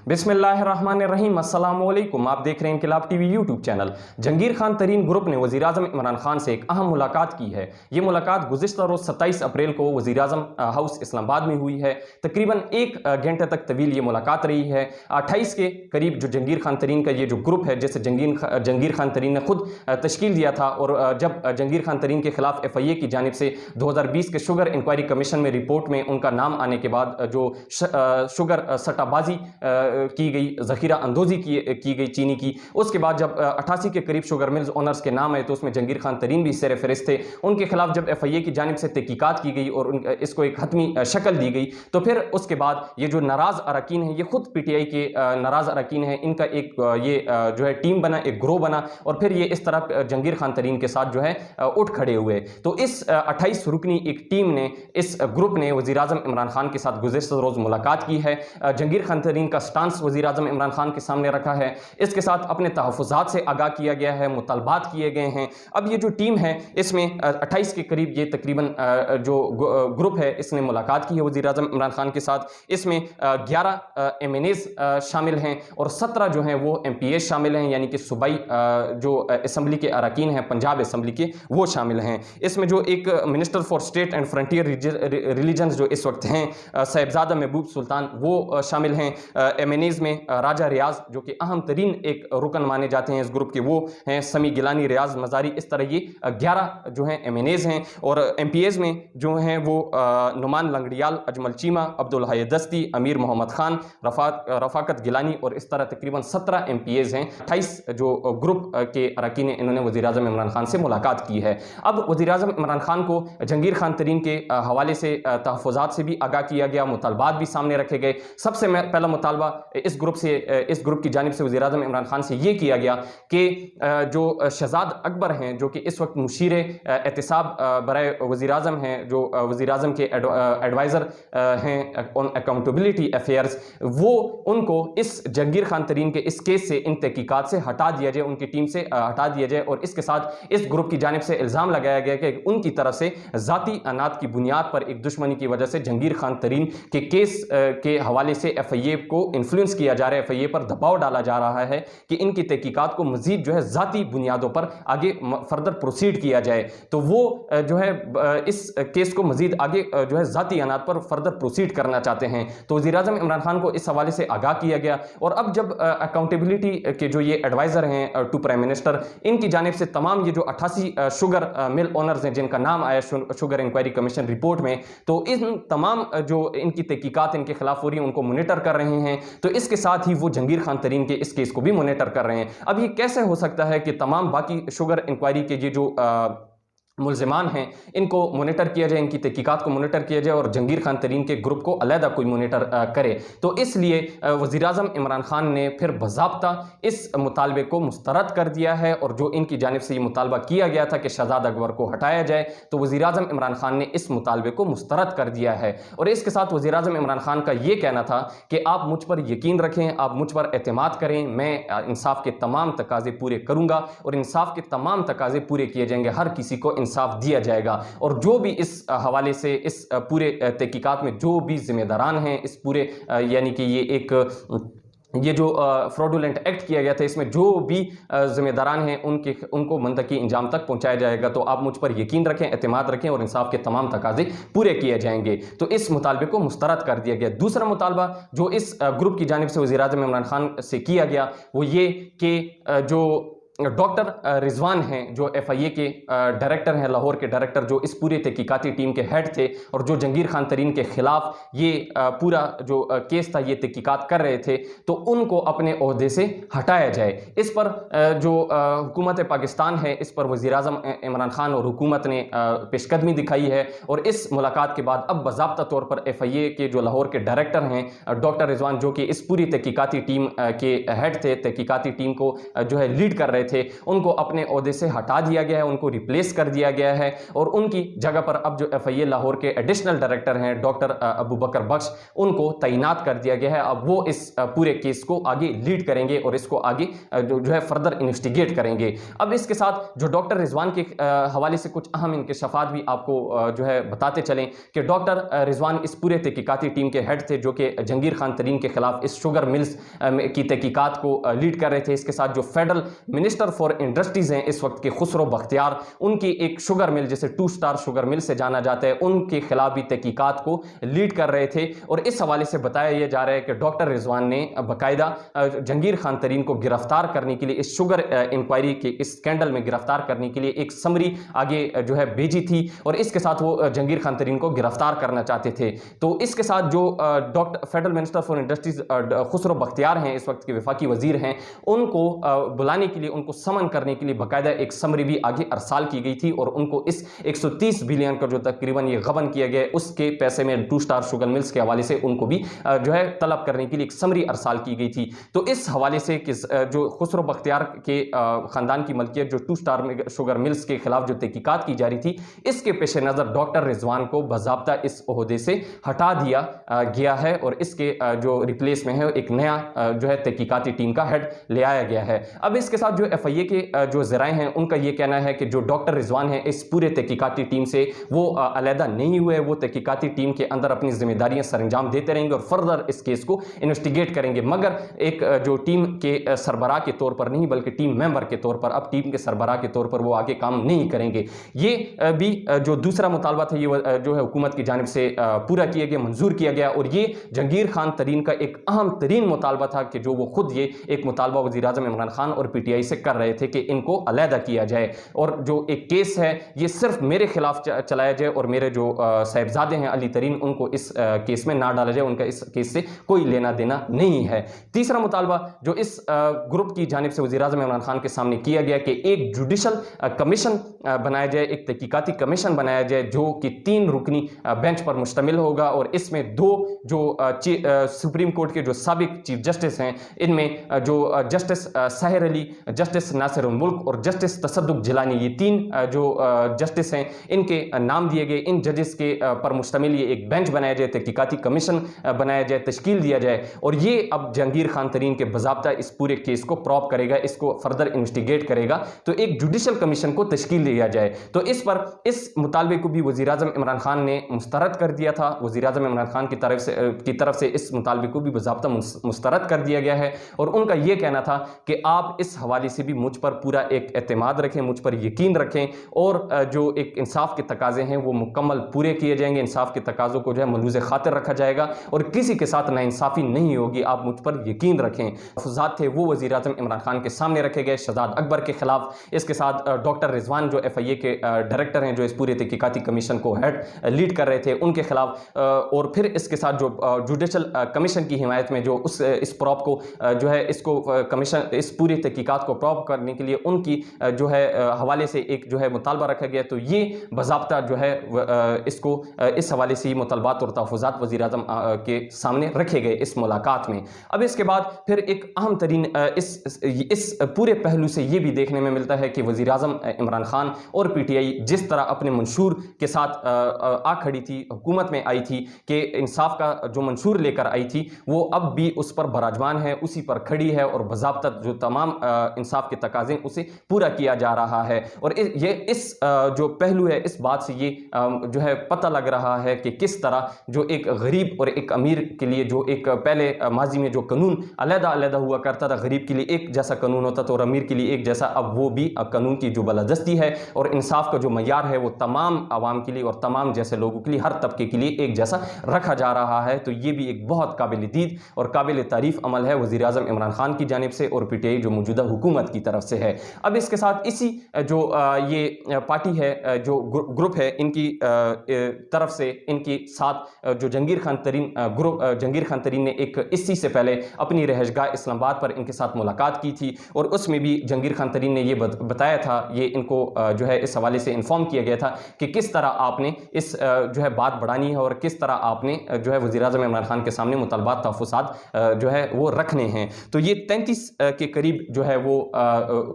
बिस्मिल्लाहिर्रहमानिर्रहीम। अस्सलामुअलैकुम। आप देख रहे हैं इनकलाब TV YouTube channel. Jangir Khan Tareen group ने वज़ीर आज़म इमरान खान से एक अहम मुलाकात की है। ये मुलाकात गुज़िश्ता रोज़ 27 अप्रैल को वज़ीर आज़म हाउस इस्लामाबाद में हुई है। तकरीबन 1 घंटे तक तवील ये मुलाकात रही है। 28 के करीब जो जंगीर खान तरीन का ये जो ग्रुप है, जैसे जंगीर खान तरीन ने खुद तश्कील दिया था, और जब जंगीर खान तरीन के खिलाफ FIA की जानिब से 2020 के शुगर इंक्वायरी कमीशन में रिपोर्ट में उनका नाम आने के बाद जो शुगर सट्टाबाजी की गई, ज़ख़ीरा अंदोज़ी की गई चीनी की, उसके बाद जब 88 के करीब शुगर मिल्स ओनर्स के नाम आए तो उसमें जंगीर खान तरीन भी सर फहरिस्त थे। उनके खिलाफ जब FIA की जानिब से तहकीकात की गई और इसको एक हतमी शक्ल दी गई, तो फिर उसके बाद ये जो नाराज़ अरकान हैं, ये खुद PTI के नाराज़ अरकान हैं, इनका एक ये जो है टीम बना, एक ग्रोह बना, और फिर ये इस तरह जंगीर खान तरीन के साथ जो है उठ खड़े हुए। तो इस 28 रुकनी एक टीम ने, इस ग्रुप ने वज़ीर आज़म इमरान खान के साथ गुज़िश्ता रोज़ मुलाकात की है। जंगीर खान तरीन का स्टांस वज़ीर आज़म इमरान खान के सामने रखा है। इसके साथ अपने तहफ़्फ़ुज़ात से आगाह किया गया है, मुतालबात किए गए हैं। अब ये जो टीम है, इसमें 28 के करीब ये तकरीबन जो ग्रुप है, इसने मुलाकात की है वज़ीर आज़म इमरान खान के साथ। इसमें 11 MNAs शामिल हैं और 17 जो हैं वो MPAs शामिल हैं, यानी कि सूबाई जो असम्बली के अरकान हैं, पंजाब असम्बली के, वो शामिल हैं। इसमें जो एक minister for state and frontier religions जो इस वक्त हैं, साहिबजादा महबूब सुल्तान, वो शामिल हैं। MNAs में राजा रियाज, जो कि अहम तरीन एक रुकन माने जाते हैं इस ग्रुप के, वो हैं समी गिलानी, रियाज मजारी। इस तरह ये 11 जो हैं MNAs हैं। और MPAs में जो हैं वो नुमान लंगड़ियाल, अजमल चीमा, अब्दुल हई दस्ती, अमीर मोहम्मद खान, रफाकत गिलानी, और इस तरह तकरीबन 17 MPAs हैं। 28 जो ग्रुप के अरकान हैं, इन्होंने वज़ीर आज़म इमरान खान से मुलाकात की है। अब वज़ीर आज़म इमरान खान को जंगीर खान तरीन के हवाले से तहफ़्फ़ुज़ात से भी आगाह किया गया, मुतालबात भी सामने रखे गए। सबसे पहला मुतालबा इस ग्रुप की जानिब से वज़ीर आज़म इमरान खान से ये किया गया कि जो शहज़ाद अकबर हैं, जो कि इस वक्त मुशीर एहतिसाब बराए वज़ीर आज़म हैं, जो वज़ीर आज़म के एडवाइज़र हैं ऑन अकाउंटेबिलिटी अफेयर्स, वो उनको इस जंगीर खान तरीन के इस केस से, इन तहकीकात से हटा दिया जाए, उनकी टीम से हटा दिया जाए। और इसके साथ इस ग्रुप की जानिब से इल्ज़ाम लगाया गया कि उनकी तरफ से ज़ाती अनात की बुनियाद पर एक दुश्मनी की वजह से जंगीर खान तरीन के केस के हवाले से FIA को इन्फ्लुएंस किया जा रहा है, FIA पर दबाव डाला जा रहा है कि इनकी तहकीकात को मजीद जो है ज़ाती बुनियादों पर आगे फर्दर प्रोसीड किया जाए। तो वो जो है इस केस को मजीद आगे जो है ज़ाती अनात पर फर्दर प्रोसीड करना चाहते हैं। तो वज़ीर आज़म इमरान खान को इस हवाले से आगाह किया गया। और अब जब अकाउंटेबिलिटी के जो ये एडवाइज़र हैं टू प्राइम मिनिस्टर, इनकी जानिब से तमाम ये जो 88 शुगर मिल ओनर्स हैं, जिनका नाम आया शुगर इंक्वायरी कमीशन रिपोर्ट में, तो इन तमाम जो इनकी तहकीकात इनके खिलाफ हो रही है, उनको मॉनिटर कर रहे हैं। तो इसके साथ ही वो जंगीर खान तरीन के इस केस को भी मॉनिटर कर रहे हैं। अब ये कैसे हो सकता है कि तमाम बाकी शुगर इंक्वायरी के ये जो मुल्ज़िमान हैं, इनको मॉनिटर किया जाए, इनकी तहकीकात को मॉनिटर किया जाए, और जंगीर खान तरीन के ग्रुप को अलहदा कोई मॉनिटर करे? तो इसलिए वज़ीर आज़म इमरान खान ने फिर बज़ाब्ता इस मुतालबे को मुस्तरद कर दिया है। और जो इनकी जानिब से ये मुतालबा किया गया था कि शहज़ाद अकबर को हटाया जाए, तो वज़ीर आज़म इमरान खान ने इस मुतालबे को मुस्तरद कर दिया है। और इसके साथ वज़ीर आज़म इमरान खान का ये कहना था कि आप मुझ पर यकीन रखें, आप मुझ पर एतमाद करें, मैं इंसाफ के तमाम तकाज़े पूरे करूँगा, और इंसाफ के तमाम तकाज़े पूरे किए जाएंगे, हर किसी को इंसाफ दिया जाएगा। और जो भी इस हवाले से, इस पूरे तहकीकात में जो भी जिम्मेदारान हैं, इस पूरे यानी कि ये जो फ्रॉडुलेंट एक्ट किया गया था, इसमें जो भी जिम्मेदारान हैं, उनको मंतकी इंजाम तक पहुंचाया जाएगा। तो आप मुझ पर यकीन रखें, एतमाद रखें, और इंसाफ के तमाम तकाजे पूरे किए जाएंगे। तो इस मुतालबे को मुस्तरद कर दिया गया। दूसरा मुतालबा जो इस ग्रुप की जानिब से वज़ीर आज़म इमरान खान से किया गया, वो ये कि जो डॉक्टर रिजवान हैं, जो FIA के डायरेक्टर हैं, लाहौर के डायरेक्टर, जो इस पूरी तहकीकाती टीम के हेड थे, और जो जंगीर खान तरीन के खिलाफ ये पूरा जो केस था, ये तहकीकात कर रहे थे, तो उनको अपने ओहदे से हटाया जाए। इस पर जो हुकूमत पाकिस्तान है, इस पर वज़ीर आज़म इमरान खान और हुकूमत ने पेशकदमी दिखाई है। और इस मुलाकात के बाद अब बाज़ाब्ता तौर पर FIA के जो लाहौर के डायरेक्टर हैं डॉक्टर रिजवान, जो कि इस पूरी तहकीकाती टीम के हेड थे, तहकीकाती टीम को जो है लीड कर रहे थे उनको अपने ओहदे से हटा दिया गया है, उनको रिप्लेस कर दिया गया है और उनकी जगह पर अब जो FIA लाहौर के एडिशनल डायरेक्टर हैं डॉक्टर अबू बकर बख्श, उनको तैनात कर दिया गया है। अब वो इस पूरे केस को आगे लीड करेंगे और इसको आगे जो है फर्दर इन्वेस्टिगेट करेंगे। अब इसके साथ जो डॉक्टर रिजवान के हवाले से कुछ अहम इंकशाफात भी आपको जो है बताते चलें कि डॉक्टर रिजवान इस पूरे तहकीकाती टीम के हेड थे जो कि जहांगीर खान तरीन के खिलाफ इस शुगर मिल्स की तहकीकात को लीड कर रहे थे। इसके साथ जो फेडरल मिनिस्टर फॉर इंडस्ट्रीज हैं इस वक्त के खुसरो बख्तियार, उनकी एक शुगर मिल जिसे 2 स्टार शुगर मिल से जाना जाता है, उनके खिलाफ भी तहकीकात को लीड कर रहे थे। और इस हवाले से बताया यह जा रहा है कि डॉक्टर रिजवान ने बाकायदा जहांगीर खान तरीन को गिरफ्तार करने के लिए, इस शुगर इंक्वायरी के इस स्कैंडल में गिरफ्तार करने के लिए एक समरी आगे जो है भेजी थी और इसके साथ वो जहांगीर खान तरीन को गिरफ्तार करना चाहते थे। तो इसके साथ जो doctor federal minister for industries Khusro Bakhtiyar हैं, इस वक्त के वफाकी वजीर हैं, उनको बुलाने के लिए, उनको समन करने के लिए बाकायदा एक समरी भी आगे अरसाल की गई थी और उनको इस 130 बिलियन का जो तकरीबन ये गबन किया गया उसके पैसे में 2 स्टार शुगर मिल्स के हवाले से उनको भी जो है तलब करने के लिए एक समरी अरसाल की गई थी। तो इस हवाले से कि जो खुसरो बख्तियार के खानदान की मलकियत जो 2 स्टार शुगर मिल्स के खिलाफ जो तहकीकात की जा रही थी, इसके पेश नज़र डॉक्टर रिजवान को बाज़ाब्ता इस ओहदे से हटा दिया गया है और इसके जो रिप्लेस में है एक नया जो है तहकीकाती टीम का हेड ले आया गया है। अब इसके साथ जो FIA के जो ज़राए हैं उनका ये कहना है कि जो डॉक्टर रिजवान है इस पूरे तहकीकाती टीम से वो अलहदा नहीं हुए, वो तहकीकाती टीम के अंदर अपनी जिम्मेदारियां सरंजाम देते रहेंगे और फर्दर इस केस को इन्वेस्टिगेट करेंगे, मगर एक जो टीम के सरबराह के तौर पर नहीं बल्कि टीम मेंबर के तौर पर, अब टीम के सरबराह के तौर पर वो आगे काम नहीं करेंगे। ये भी जो दूसरा मुतालबा था ये जो है हुकूमत की जानिब से पूरा किया गया, मंजूर किया गया और ये जहांगीर खान तरीन का एक अहम तरीन मुतालबा था कि जो वो खुद ये एक मुतालबा वज़ीर आज़म इमरान खान और PTI से कर रहे थे कि इनको अलहदा किया जाए और जो एक केस है ये सिर्फ मेरे खिलाफ चलाया जाए और मेरे जो साहिबजादे हैं अली तरीन उनको इस केस में ना डाला जाए, उनका इस केस से कोई लेना देना नहीं है। तीसरा मुतालबा जो इस ग्रुप की जानिब से वज़ीर आज़म इमरान खान के सामने किया गया कि एक जुडिशल कमीशन बनाया जाए, एक तहकीकाती कमीशन बनाया जाए जो कि 3 रुकनी बेंच पर मुश्तमिल होगा और इसमें 2 जो सुप्रीम कोर्ट के जो साबिक चीफ जस्टिस हैं, इनमें जो जस्टिस सहर अली, जस्टिस नासिरुल मुल्क और जस्टिस तसद्दुक जिलानी, ये 3 जो जस्टिस हैं इनके नाम दिए गए। इन जजेस के पर मुश्तमिल ये एक बेंच बनाया जाए, तहकीकाती कमीशन बनाया जाए, तश्कील दिया जाए और ये अब जहांगीर खान तरीन के बाज़ाब्ता इस पूरे केस को प्रॉप करेगा, इसको फर्दर इन्वेस्टिगेट करेगा। तो एक जुडिशल कमीशन को तश्कील दिया जाए। तो इस पर इस मुतालबे को भी वज़ीर आज़म इमरान खान ने मुस्तरद कर दिया था। वज़ीर आज़म इमरान खान की तरफ से इस मुतालबे को भी बाज़ाब्ता मुस्तरद कर दिया गया है और उनका यह कहना था कि आप इस हवाले से भी मुझ पर पूरा एक एतमाद रखें, मुझ पर यकीन रखें और जो एक इंसाफ के तकाजे हैं वो मुकम्मल पूरे किए जाएंगे, इंसाफ के तकाज़ों को जो है मलूज़ खातिर रखा जाएगा और किसी के साथ नाइंसाफ़ी नहीं होगी, आप मुझ पर यकीन रखें। तहफ़्फ़ुज़ात थे वो वज़ीर आज़म इमरान खान के सामने रखे गए शहजाद अकबर के खिलाफ। इसके साथ डॉक्टर रिजवान जो FIA के डायरेक्टर हैं, जो इस पूरे तहकीकाती कमीशन को हेड लीड कर रहे थे, उनके खिलाफ और फिर इसके साथ जो जुडिशल कमीशन की हिमायत में जो इस प्रॉप को जो है इसको कमीशन इस पूरी तहकीकात को प्रॉप करने के लिए उनकी जो है हवाले से एक जो है मुतालबा रखा गया। तो ये बाज़ाब्ता जो है इसको इस हवाले से मुतालबात और तहफ़्फ़ुज़ात वज़ीर आज़म के सामने रखे गए इस मुलाकात में। अब इसके बाद फिर एक अहम तरीन इस पूरे पहलू से ये भी देखने में मिलता है कि वज़ीर आज़म इमरान खान और PTI जिस तरह अपने मंशूर के साथ आ खड़ी थी, हुकूमत में आई थी कि इंसाफ का जो मंशूर लेकर आई थी वो अब भी उस पर बराजमान है, उसी पर खड़ी है और बाज़ाब्ता जो तमाम इंसाफ के तकाज़े उसे पूरा किया जा रहा है। और ये इस जो पहलू है इस बात से ये जो है पता लग रहा है कि किस तरह जो एक गरीब और एक अमीर के लिए जो एक पहले माजी में जो कानून अलग-अलग हुआ करता था, गरीब के लिए एक जैसा कानून होता था और अमीर के लिए एक जैसा, अब वो भी कानून की जो बालादस्ती है और इंसाफ का जो मयार है वो तमाम आवाम के लिए और तमाम जैसे लोगों के लिए, हर तबके के लिए एक जैसा रखा जा रहा है। तो ये भी एक बहुत काबिल दीद और काबिल तारीफ अमल है वज़ीर आज़म इमरान खान की जानिब से और PTI जो मौजूदा हुकूमत की तरफ से है। अब इसके साथ इसी जो ये पार्टी है, जो ग्रुप है, इनकी तरफ से इनके साथ जो जहांगीर खान तरीन ग्रुप, जहांगीर खान तरीन ने एक इसी से पहले अपनी रहशगाह इस्लामाबाद पर इनके साथ मुलाकात की थी और उसमें भी जहांगीर खान तरीन ने ये बताया था, ये इनको जो है इस हवाले से इन्फॉर्म किया गया था कि किस तरह आपने इस जो है बात बढ़ानी है और किस तरह आपने जो है वज़ीर-ए-आज़म इमरान खान के सामने मुतालबात तहफ़्फ़ुज़ात जो है वो रखने हैं। तो ये 33 के करीब जो है वो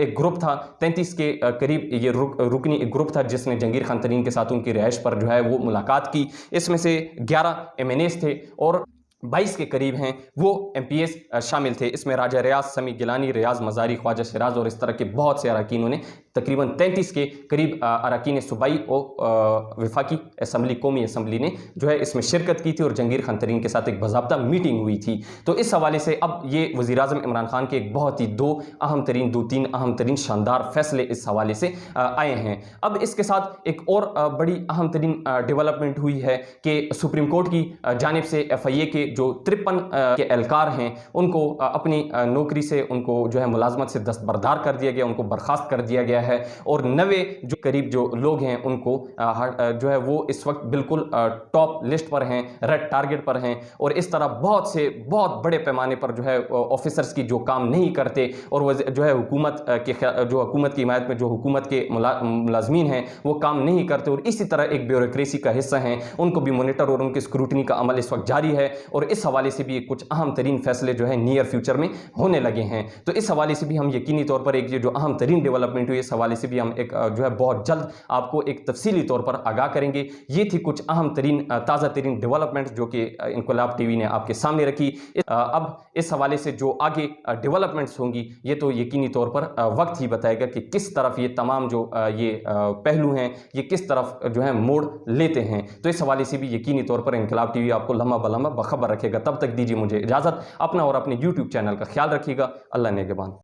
एक ग्रुप था, 33 के करीब ये रुकनी एक ग्रुप था जिसने जहांगीर खान तरीन के साथ उनकी रिहाइश पर जो है वो मुलाकात की। इसमें से 11 एमएनएस थे और 22 के करीब हैं वो एमपीएस शामिल थे। इसमें राजा रियाज, समी गिलानी, रियाज मज़ारी, ख्वाजा शिराज और इस तरह के बहुत से अरकानों ने तकरीबन 33 के करीब अरकान सूबाई और वफाकी असम्बली, कौमी असम्बली ने जो है इसमें शिरकत की थी और जहांगीर खान तरीन के साथ एक बाज़ाब्ता मीटिंग हुई थी। तो इस हवाले से अब ये वज़ीर-ए-आज़म इमरान खान के एक बहुत ही दो तीन अहम तरीन शानदार फैसले इस हवाले से आए हैं। अब इसके साथ एक और बड़ी अहम तरीन डेवलपमेंट हुई है कि सुप्रीम कोर्ट की जानिब से FIA के जो 53 के एहलकार हैं उनको अपनी नौकरी से उनको जो है मुलाजमत से दस्तबरदार कर दिया गया, उनको बर्खास्त कर दिया गया है और 90 जो करीब जो लोग हैं उनको जो है वो इस वक्त बिल्कुल टॉप लिस्ट पर हैं, रेड टारगेट पर हैं और इस तरह बहुत बड़े पैमाने पर जो है ऑफिसर्स की जो काम नहीं करते और वो जो है हुकूमत की हिमायत में जो हुकूमत के मुलाजमीन हैं वो काम नहीं करते और इसी तरह एक ब्यूरोक्रेसी का हिस्सा हैं, उनको भी मॉनिटर और उनकी स्क्रूटनी का अमल इस वक्त जारी है और इस हवाले से भी कुछ अहम तरीन फैसले जो है नियर फ्यूचर में होने लगे हैं। तो इस हवाले से भी हम यकीनी तौर पर एक ये जो अहम तरीन डेवलपमेंट हुई इस हवाले से भी हम एक जो है बहुत जल्द आपको एक तफसीली तौर पर आगाह करेंगे। ये थी कुछ अहम तरीन ताज़ा तरीन डेवलपमेंट जो कि इनकलाब टीवी ने आपके सामने रखी। अब इस हवाले से जो आगे डेवलपमेंट्स होंगी ये तो यकीनी तौर पर वक्त ही बताएगा कि किस तरफ ये तमाम जो ये पहलू हैं ये किस तरफ जो है मोड़ लेते हैं। तो इस हवाले से भी यकीनी तौर पर इनकलाब टीवी आपको लम्हा बलम्हा बखबर रखेगा। तब तक दीजिए मुझे इजाज़त, अपना और अपने YouTube चैनल का ख्याल रखिएगा। अल्लाह नेगेबान।